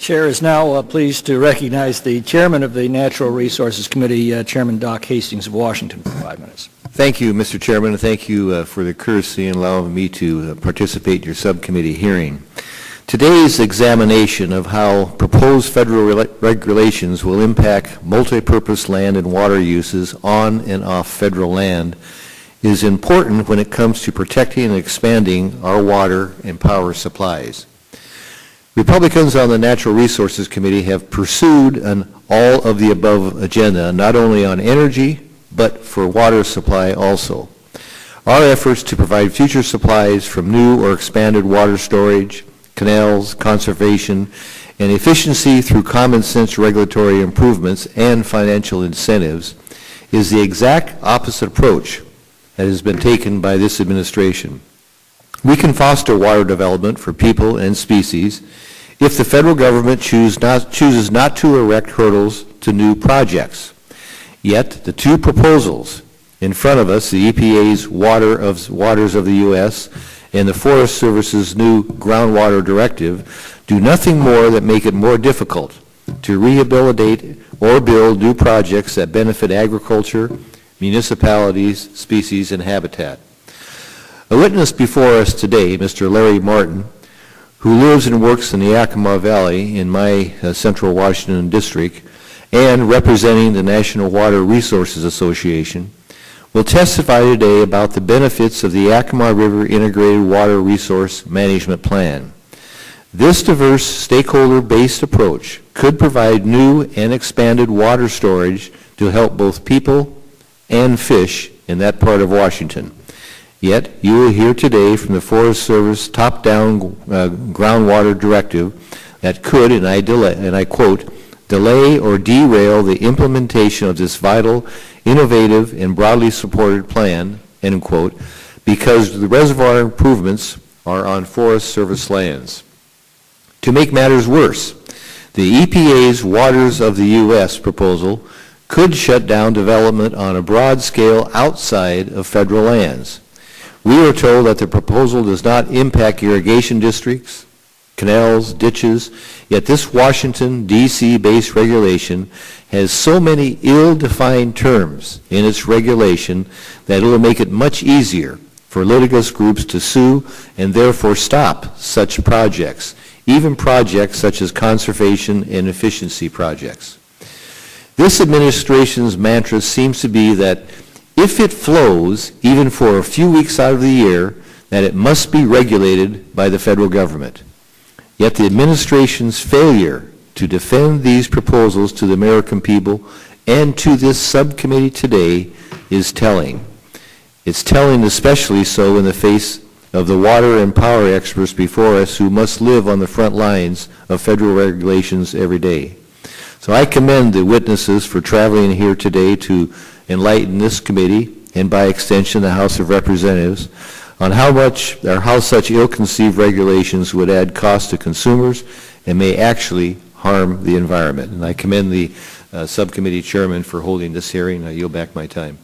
Chair is now pleased to recognize the Chairman of the Natural Resources Committee, Chairman Doc Hastings of Washington, for 5 minutes. Thank you, Mr. Chairman, and thank you for the courtesy in allowing me to participate in your subcommittee hearing. Today's examination of how proposed federal regulations will impact multi-purpose land and water uses on and off federal land is important when it comes to protecting and expanding our water and power supplies. Republicans on the Natural Resources Committee have pursued an all-of-the-above agenda, not only on energy, but for water supply also. Our efforts to provide future supplies from new or expanded water storage, canals, conservation, and efficiency through common sense regulatory improvements and financial incentives is the exact opposite approach that has been taken by this administration. We can foster water development for people and species if the federal government chooses not to erect hurdles to new projects. Yet, the two proposals in front of us, the EPA's Waters of the U.S. and the Forest Service's new Groundwater Directive, do nothing more than make it more difficult to rehabilitate or build new projects that benefit agriculture, municipalities, species, and habitat. A witness before us today, Mr. Larry Martin, who lives and works in the Yakima Valley in my Central Washington district, and representing the National Water Resources Association, will testify today about the benefits of the Yakima River Integrated Water Resource Management Plan. This diverse, stakeholder-based approach could provide new and expanded water storage to help both people and fish in that part of Washington. Yet, you will hear today from the Forest Service top-down groundwater directive that could, and I quote, delay or derail the implementation of this vital, innovative, and broadly supported plan, end quote, because the reservoir improvements are on Forest Service lands. To make matters worse, the EPA's Waters of the U.S. proposal could shut down development on a broad scale outside of federal lands. We are told that the proposal does not impact irrigation districts, canals, ditches, yet this Washington, D.C.-based regulation has so many ill-defined terms in its regulation that it will make it much easier for litigious groups to sue and therefore stop such projects, even projects such as conservation and efficiency projects. This administration's mantra seems to be that if it flows, even for a few weeks out of the year, that it must be regulated by the federal government. Yet the administration's failure to defend these proposals to the American people and to this subcommittee today is telling. It's telling especially so in the face of the water and power experts before us who must live on the front lines of federal regulations every day. So I commend the witnesses for traveling here today to enlighten this committee, and by extension the House of Representatives, on how such ill-conceived regulations would add cost to consumers and may actually harm the environment. And I commend the subcommittee chairman for holding this hearing. I yield back my time.